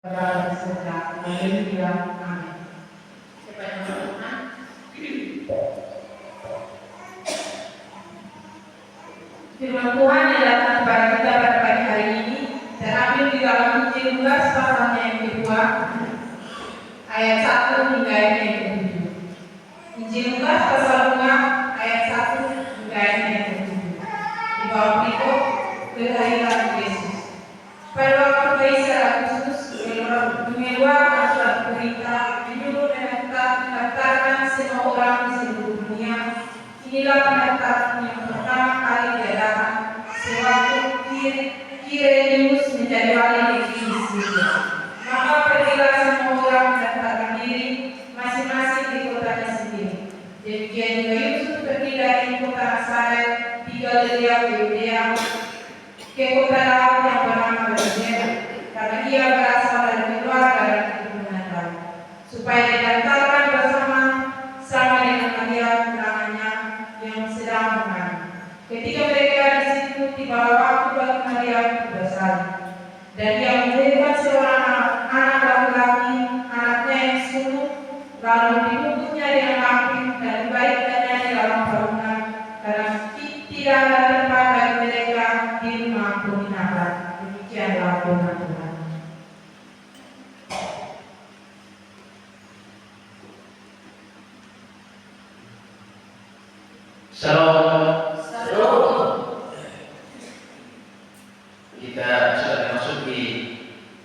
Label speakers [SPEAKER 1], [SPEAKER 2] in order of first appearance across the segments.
[SPEAKER 1] Saudara sejak Haleluya, amin.
[SPEAKER 2] Kepada Tuhan, firman Tuhan yang datang kepada kita pada pagi hari ini terambil di dalam Injil Lukas pasalnya yang kedua, ayat 1 hingga ayat yang ke-7. Injil Lukas pasal 2 ayat 1 hingga ayat yang ke-7. Di bawah berikut kelahiran Yesus. Pada waktu Kaisar Agustus mengeluarkan surat perintah menyuruh mendaftarkan semua orang di seluruh dunia. Inilah pendaftaran yang pertama kali diadakan sewaktu Kirenius menjadi wali negeri di Syria. Maka pergilah semua orang mendaftarkan diri masing-masing di kotanya sendiri. Demikian juga Yusuf pergi dari kota Nazaret di Galilea ke Yudea ke kota Daud yang bernama Betlehem, karena ia berasal dari keluarga dan keturunan Daud, supaya didaftarkan bersama dengan Maria tunangannya yang sedang mengandung. Ketika mereka di situ, tibalah waktu bagi Maria untuk bersalin, dan dia melahirkan seorang anak laki-laki, anaknya yang sulung, lalu dibungkusnya dengan api dan dibaringkannya di dalam palungan, karena tidak ada tempat bagi mereka di rumah penginapan. Demikianlah firman Tuhan.
[SPEAKER 3] Shalom.
[SPEAKER 2] Shalom.
[SPEAKER 3] Kita sudah memasuki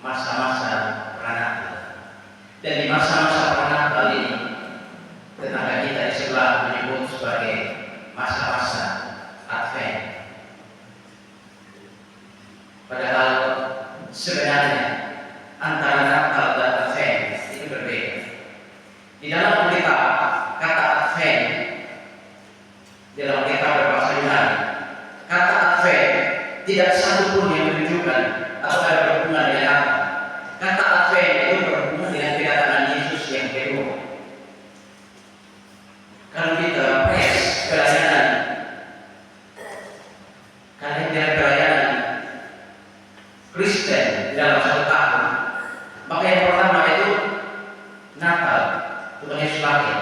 [SPEAKER 3] masa-masa Pranata. Dan di masa-masa Pranata ini, tetangga kita di sebelah menyebut sebagai masa-masa Advent. Padahal sebenarnya antara Natal dan Advent itu berbeda. Di dalam Alkitab, kata Advent dalam Alkitab berbahasa Yunani, kata Advent tidak satu pun yang menunjukkan atau ada berhubungan dengan Natal. Kata Advent itu berhubungan dengan kedatangan Yesus yang kedua. Kalau kita pres pelayanan, kalender pelayanan Kristen dalam satu tahun, maka yang pertama itu Natal, Tuhan Yesus lahir.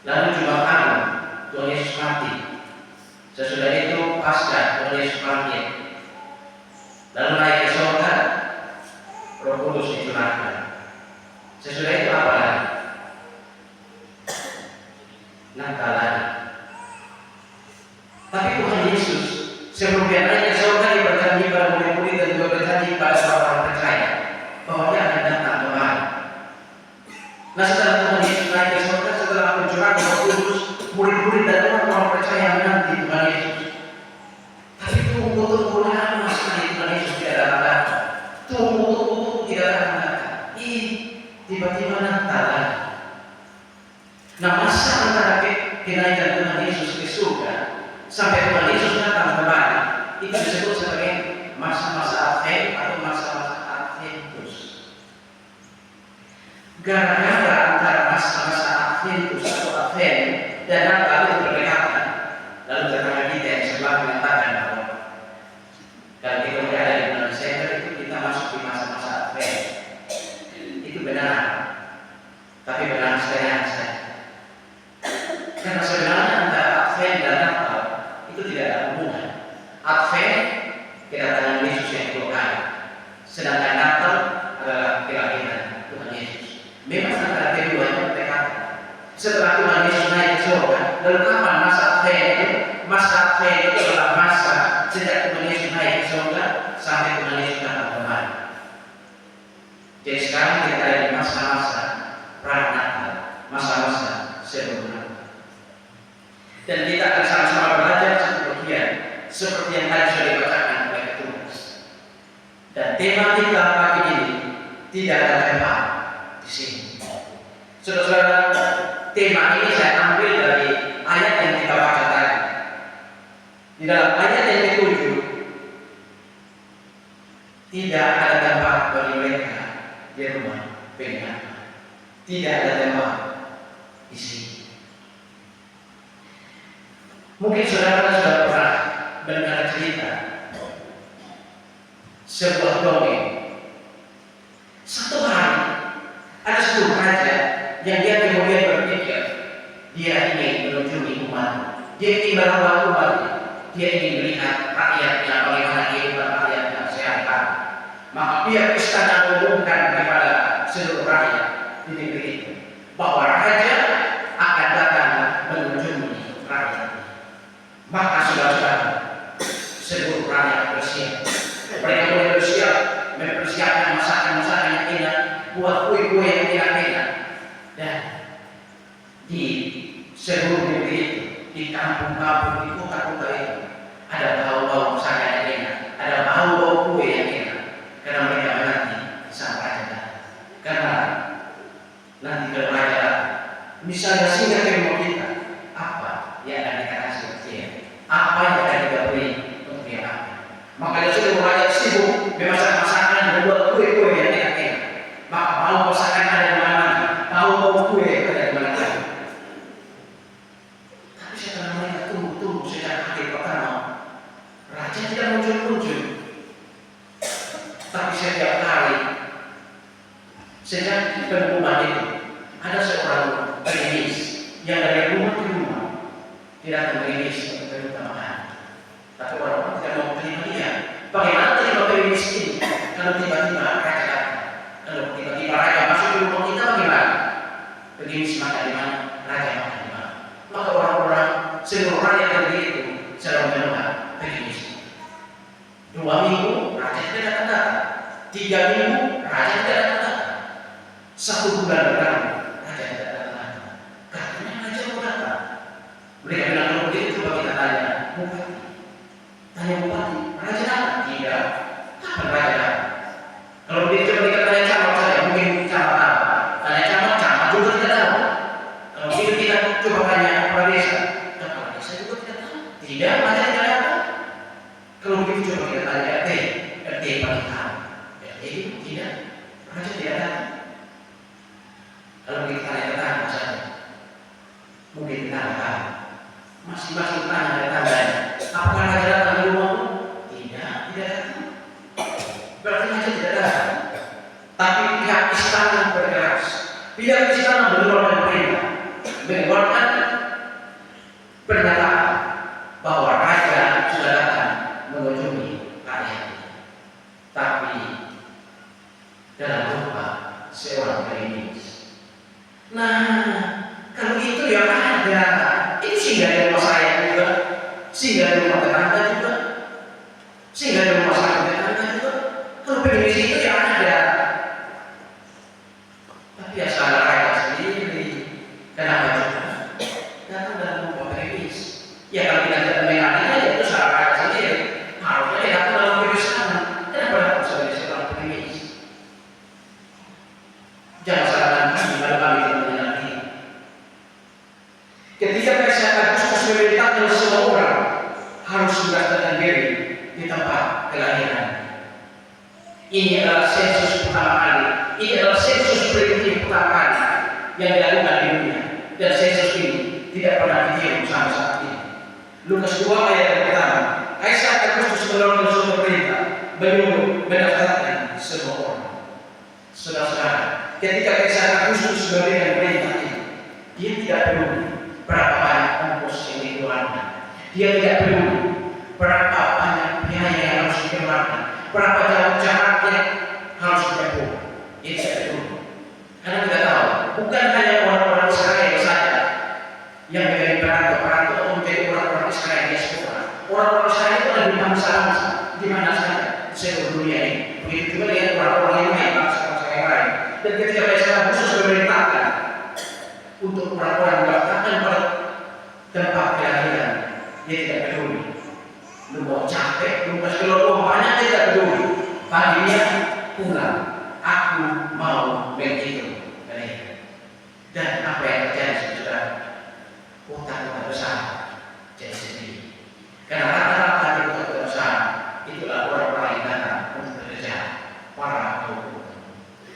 [SPEAKER 3] Lalu Jumat Agung, Tuhan Yesus mati. Sesudah itu Paskah, Tuhan Yesus bangkit. Lalu naik ke surga, Roh Kudus dicurahkan. Sesudah itu apa lagi? Natal lagi. Tapi Tuhan Yesus sebelum dia naik ke surga, dia berjanji pada murid-murid dan juga berjanji pada orang percaya bahwa dia akan datang kembali. Nah, setelah Tuhan Yesus naik ke surga, setelah pencurahan Roh Kudus, murid-murid dan orang percaya menanti Tuhan Yesus. Tapi tunggu lama sekali Tuhan Yesus tidak datang. Tunggu tidak datang. Tiba-tiba Natal lagi. Nah, masa antara kenaikan Tuhan Yesus ke surga sampai Tuhan Yesus datang kembali, itu disebut sebagai masa-masa Advent atau masa-masa Adventus. Gara-gara antara masa-masa Adventus atau Advent dan Natal itu berdekatan, lalu tetangga kita yang sebelah mengatakan bahwa kalau kita berada di bulan Desember itu kita masuk di masa-masa Advent. Itu benar, tapi benar setengah saja. Karena sebenarnya antara Advent dan Natal itu tidak ada hubungan. Advent kedatangan Yesus yang kedua kali, sedangkan Natal adalah kelahiran Tuhan Yesus. Memang antara keduanya berdekatan. Setelah Tuhan Yesus naik ke surga, lalu kapan masa Advent itu? Masa Advent itu adalah masa sejak Tuhan Yesus naik ke surga sampai Tuhan Yesus datang kembali. Jadi sekarang kita ada di masa-masa pra-Natal, masa-masa sebelum Natal. Dan kita akan sama-sama belajar satu bagian seperti yang tadi sudah dibacakan oleh petugas. Dan tema kita pagi ini tidak ada tema di sini. Saudara-saudara, tema ini saya ambil dari ayat yang kita baca tadi. Di dalam ayat yang ke-7, tidak ada tempat bagi mereka di rumah penginapan. Tidak ada tempat di sini. Mungkin saudara sudah pernah mendengar cerita sebuah dongeng Satu hari ada sebuah raja yang dia kemudian berpikir dia ingin mengunjungi umat, dia ingin merawat umat, dia ingin melihat rakyatnya, bagaimana kehidupan rakyatnya sehat. Maka dia istana mengumumkan kepada seluruh rakyat di negeri itu bahwa raja akan datang mengunjungi rakyat. Maka saudara-saudara, seluruh rakyat bersiap. Mereka mulai bersiap, mempersiapkan masakan-masakan yang enak, buat kue-kue yang enak-enak. Dan di seluruh negeri itu, di kampung-kampung, di kota-kota itu, ada bau-bau masakan yang enak, ada bau-bau kue yang enak. Karena mereka menanti sang raja datang. Karena nanti kalau raja datang, misalnya singgah ke rumah kita, apa yang akan kita kasih ke dia? Apa yang akan kita beri untuk dia? Makanya seluruh rakyat sibuk memasak masakan, membuat kue-kue yang enak-enak. Maka bau masakan ada di mana-mana, bau kue ada di mana-mana. Tapi setelah mereka tunggu sejak hari pertama, raja tidak muncul-muncul. Tapi setiap hari, sejak pengumuman itu, ada seorang pengemis yang dari rumah ke rumah tidak mengemis untuk meminta makan. Tapi orang-orang tidak mau terima dia. Bagaimana terima pengemis ini? Kalau tiba-tiba raja datang, kalau tiba-tiba raja masuk ke rumah kita, bagaimana? Pengemis makan di mana? Raja makan di mana? Maka orang-orang seluruh rakyat negeri itu selalu menolak pengemis. 2 minggu raja tidak datang, 3 minggu raja tidak datang, 1 bulan berlalu raja tidak datang. Katanya raja mau datang. Mereka bilang kalau begitu coba kita tanya bupati. Tanya bupati, raja datang? Tidak. Kapan raja datang? Kalau begitu coba kita tanya camat saja, mungkin camat apa? Tanya camat juga tidak tahu. Kalau begitu kita coba tanya kepala desa, kepala desa juga tidak tahu. Tidak, raja tidak datang. Kalau begitu coba kita tanya RT paling tahu. RT itu tidak, raja tidak datang. Kalau begitu tanya tetangga saja, mungkin tetangga masing-masing tanya tetangga, apakah raja datang di rumahmu? Tidak datang. Berarti raja tidak datang. Tapi pihak istana berkeras, pihak istana mengeluarkan perintah, mengeluarkan pernyataan bahwa raja sudah datang mengunjungi rakyat. Tapi dalam rupa seorang pengemis. Nah, kalau itu ya ada. Itu singgah di rumah saya juga, singgah di rumah tetangga juga, singgah di rumah saya tetangga juga. Kalau pengemis itu ya ada. Tapi ya salah rakyat sendiri. Kenapa juga? Datang dalam rumah pengemis. Ya kalau kita tidak mengenalinya, ya itu salah rakyat sendiri. Harusnya dia datang dalam kebiasaan. Kenapa datang sebagai seorang pengemis? Jangan salahkan kami kalau kami tidak mengenali. Ketika Kaisar Agustus memerintahkan semua orang harus mendaftarkan diri di tempat kelahiran. Ini adalah sensus pertama kali. Ini adalah sensus primitif pertama kali yang dilakukan di dunia. Dan sensus ini tidak pernah ditiru sampai saat ini. Lukas 2 ayat yang pertama. Kaisar Agustus mengeluarkan suatu perintah menyuruh mendaftarkan semua orang. Saudara-saudara, ketika Kaisar Agustus memberikan perintah ini, dia tidak peduli berapa banyak ongkos yang dikeluarkan. Dia tidak peduli berapa banyak biaya yang harus dikeluarkan, berapa jauh jarak yang harus ditempuh. Dia tidak peduli. Karena kita tahu, bukan hanya orang-orang Israel saja yang menjadi perantau atau menjadi orang-orang Israel di sekolah. Orang-orang Israel itu ada di bangsa-bangsa di mana saja di seluruh dunia ini. Begitu juga dengan orang-orang yang lain, bangsa-bangsa yang lain. Dan ketika Kaisar Agustus memerintahkan untuk orang-orang mendaftarkan pada tempat kelahiran, dia tidak peduli. Lu mau capek, lu kasih keluar uang banyak, dia tidak peduli. Paginya pulang, aku mau begitu. Dan apa yang terjadi saudara? Kota-kota besar jadi sendiri. Karena rata-rata di kota-kota besar itulah orang-orang yang datang untuk bekerja, para guru.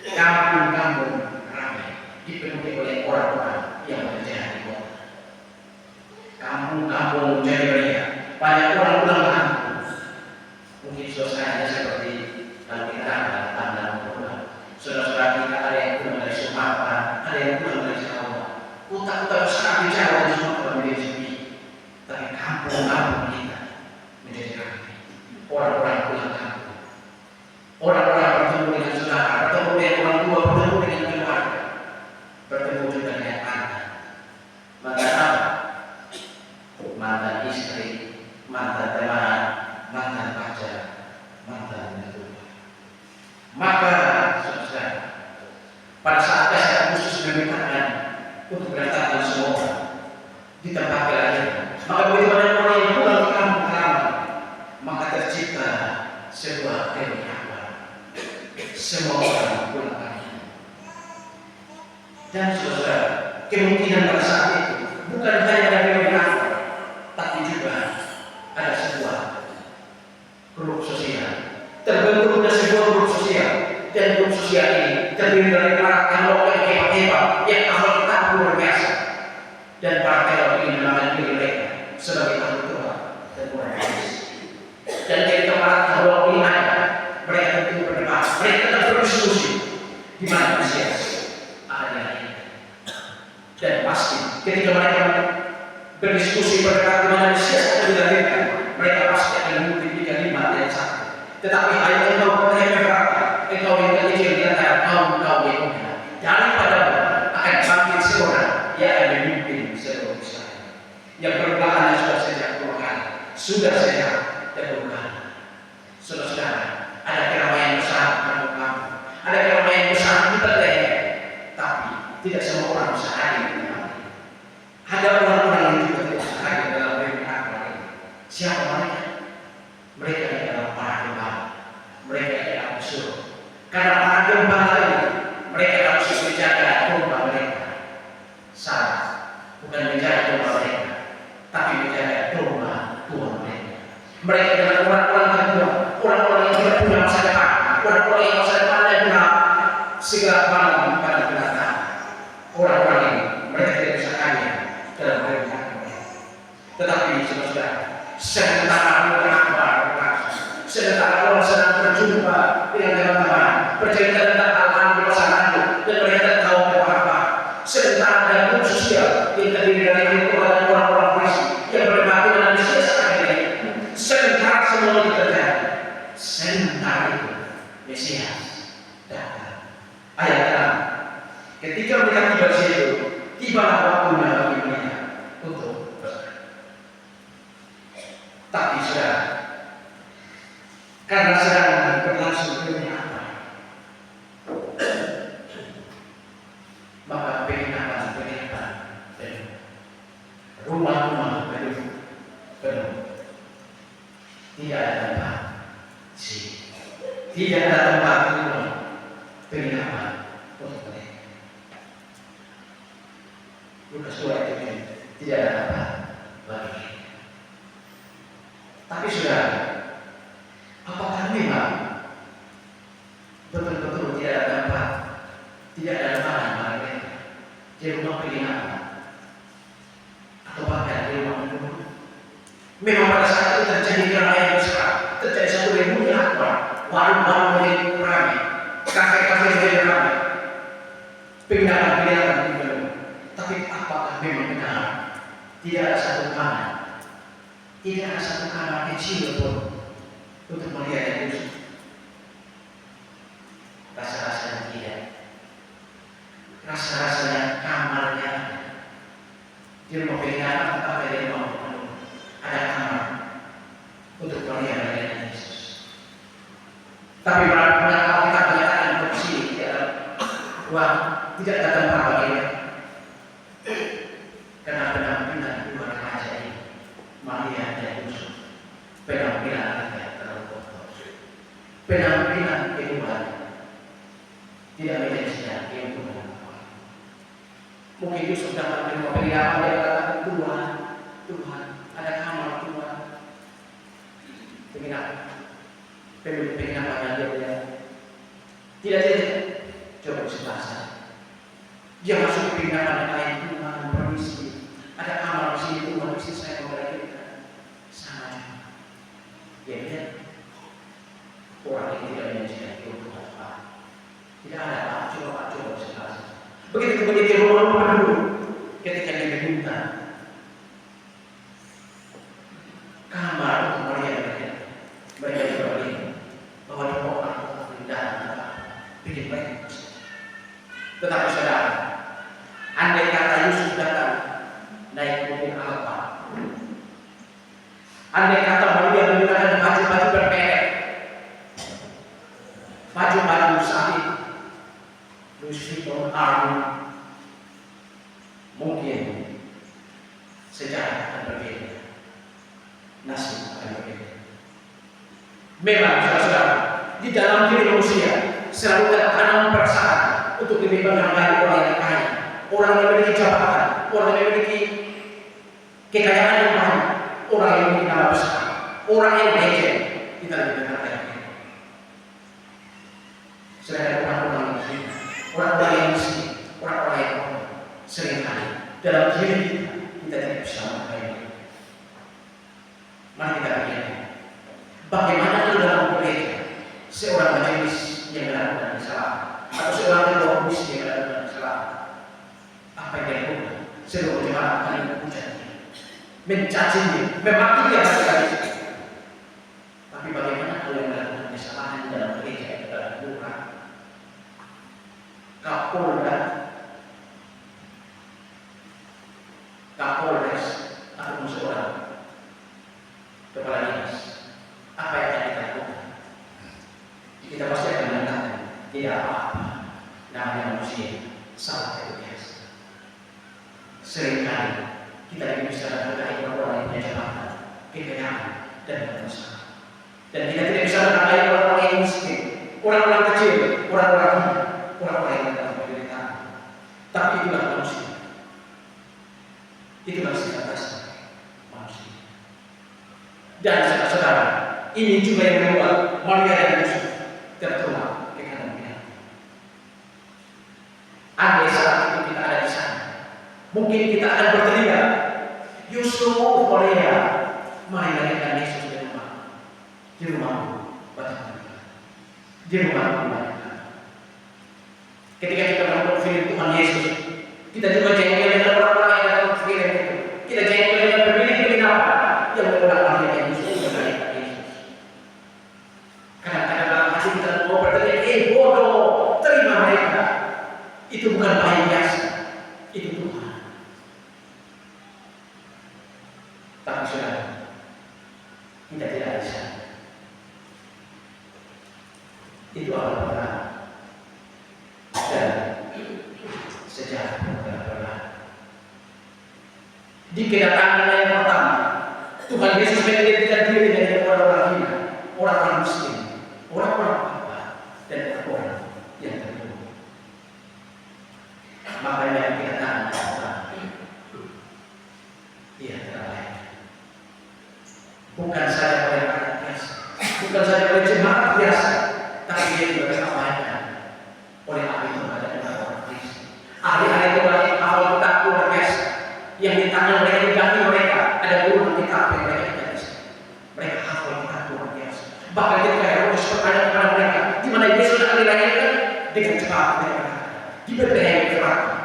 [SPEAKER 3] Kampung-kampung ramai dipenuhi oleh orang-orang yang bekerja di kota. Kampung-kampung jadi beria, banyak orang pulang kampung. Mungkin suasananya seperti kalau kita datang dalam kota. Saudara mengampuni kita menjadi ramai. Orang-orang pulang kampung, orang-orang bertemu dengan saudara, bertemu dengan orang tua, bertemu dengan keluarga, bertemu juga dengan anak. Mantan apa? Mantan istri, mantan teman, mantan pacar, mantan mertua. Maka saudara, pada saat saya khusus memintakan untuk mendatangkan semua orang di tempat kelahiran, maka begitu banyak orang yang pulang ke kampung halaman, maka tercipta sebuah kenikmatan. Semua orang pulang kampung. Dan saudara, kemungkinan pada saat itu bukan hanya dari kenikmatan, tapi juga ada sebuah grup sosial. Terbentuknya sebuah grup sosial, dan grup sosial ini terdiri dari para teolog yang hebat-hebat, yang ahli kitab luar biasa. Dan para teolog ini menamakan diri mereka sebagai ahli Tuhan dan orang Yesus. Dan ketika para teolog ini ada, mereka tentu berdebat, mereka tetap berdiskusi di mana Mesias ada ini. Dan pasti ketika mereka berdiskusi berdebat di mana Mesias ada dilahirkan, mereka pasti akan membuktikan 5 ayat 1. Tetapi ayat engkau yang berkata, engkau yang kecil di antara kaum yang muda, daripada akan bangkit seorang yang akan memimpin seluruh Israel, yang berbelahannya sudah sejak 2 kali, sudah sejak terbuka. Saudara, ada keramaian besar di kampung kamu, ada keramaian besar di Bethlehem, tapi tidak semua orang bisa hadir di dalam ini. Ada orang-orang yang juga tidak bisa hadir dalam pemberitaan ini. Siapa mereka? Mereka adalah para gembala, mereka adalah musuh. Karena para gembala ini, mereka harus menjaga domba mereka. Salah, bukan menjaga domba mereka, tapi menjaga domba Tuhan mereka. Mereka adalah orang-orang tertua, orang-orang yang tidak punya masa depan, orang-orang yang masa depannya gelap, segala malam pada binatang. Orang-orang ini, mereka tidak bisa kaya dalam pemberitaan mereka. Tetapi saudara, sementara orang sedang berjumpa dengan teman-teman, bercerita tentang hal-hal di masa lalu, dan mereka tahu apa. Sementara ada grup sosial yang terdiri dari keluarga dan orang-orang Kristen yang berdebat dengan Mesias akhirnya. Sementara semua itu terjadi, sementara itu Mesias datang. Ayat 6. Ketika mereka tiba di situ, tibalah waktunya bagi mereka untuk berserah. Tapi saudara, karena sedang berlangsung penyihatan, maka penyihatan penuh, rumah-rumah penuh, tidak ada tempat, tidak ada tempat rumah penyihatan untuk mereka. Lukas 2 ayat 7, tidak ada tempat bagi mereka. Tapi saudara, apakah memang betul-betul tidak ada tempat, tidak ada makanan bagi mereka di rumah penyihatan atau bahkan di rumah penuh? Memang pada saat itu terjadi keramaian besar, terjadi satu reuni akbar, warung-warung menjadi ramai, kafe-kafe menjadi ramai, penginapan-penginapan penuh. Tapi apakah memang benar tidak ada satu kamar, tidak ada satu kamar kecil pun untuk melihat yang khusus? Rasa-rasanya tidak. Rasa-rasanya kamarnya di rumah penyihatan atau di rumah penuh ada kamar untuk melihat yang Yesus. Tapi kalau kita menyatakan bersih tidak ada ruang, tidak ada tempat bagi mereka. Karena benar-benar dua raja ini, Maria dan Yusuf, penampilan mereka terlalu kotor, penampilan kehidupan tidak menjadi sedang kehidupan. Mungkin Yusuf datang ke rumah penyihatan, dia katakan, Tuhan, ada kamar Tuhan. Penginapan yang dia tidak, coba sebelah sana. Dia masuk ke penginapan yang lain, Tuhan, permisi, ada kamar di sini, Tuhan, istri saya memperhatikan. Sama juga. Dia lihat orang yang tidak menjadi kehidupan Tuhan. Tidak ada Pak, coba sebelah sana. Begitu kemudian dia rumah dulu, ketika dia diminta, mereka. Tetapi saudara, andai kata Yusuf datang naik mobil Alfa, andai kata Maria menggunakan baju-baju bermerek, baju-baju sahih, Louis Vuitton, Armani, mungkin sejarah akan berbeda, nasib akan berbeda. Memang saudara, di dalam diri manusia selalu tertanam perasaan untuk lebih menghargai orang yang kaya, orang yang memiliki jabatan, orang yang memiliki kekayaan yang banyak, orang yang memiliki nama besar, orang yang legend. Kita lebih menghargai mereka. Sedangkan orang-orang yang miskin, orang-orang yang miskin, orang-orang yang kotor, seringkali dalam diri kita tidak bisa menghargai mereka. Mari kita lihat bagaimana dalam gereja seorang majelis yang melakukan kesalahan, atau seorang ketua komisi yang melakukan kesalahan, apa yang dia lakukan? Seluruh jemaat akan memuja, mencaci dia, memaki dia sekali. Tapi bagaimana kalau yang melakukan kesalahan dalam gereja itu adalah lurah, kapolres, atau seorang kepala dinas? Apa yang akan kita lakukan? Kita pasti akan mengatakan tidak apa-apa, namanya manusia, salah itu biasa. Seringkali kita tidak bisa menghargai orang-orang yang punya jabatan, kekayaan, dan kekuasaan. Dan kita tidak bisa menghargai orang-orang yang miskin, orang-orang kecil, orang-orang hina, orang-orang yang dalam penderitaan. Tapi itulah manusia. Itulah sifat dasar manusia. Dan saudara, ini juga yang membuat Maria dan Yusuf tertolak ke kanan kiri. Andai saat itu kita ada di sana, mungkin kita akan berteriak, Yusuf, Maria, mari lahirkan Yesus di rumahmu, di rumahmu. Ketika kita menonton film Tuhan Yesus, kita juga jengkel dengan orang-orang yang menonton film itu. Kita jengkel dengan pemilik apa yang menolak lahirkan Yesus. Kadang-kadang hati kita mau berteriak, bodoh, terima mereka. Itu bukan bayi biasa, itu Tuhan. Tapi saudara, kita tidak bisa. Itu adalah benar. Dan sejarah benar. Di kedatangan yang pertama, Tuhan Yesus mengidentikan diri dari orang-orang hina, orang-orang miskin, orang-orang apa, dan orang yang terburuk. Makanya yang kedatangan pertama, dia terbaik. Bukan saja oleh rakyat biasa, bukan saja oleh jemaat biasa, tapi dia juga disampaikan oleh ahli Tuhan dan orang Kristen. Ahli-ahli Tuhan yang awal kitab luar biasa, yang di tangan mereka diganti mereka ada guru kitab yang mereka diganti. Mereka hafal kitab luar biasa. Bahkan ketika Herodes bertanya kepada mereka, di mana Yesus akan dilahirkan, dengan cepat mereka di Betlehem Efratah.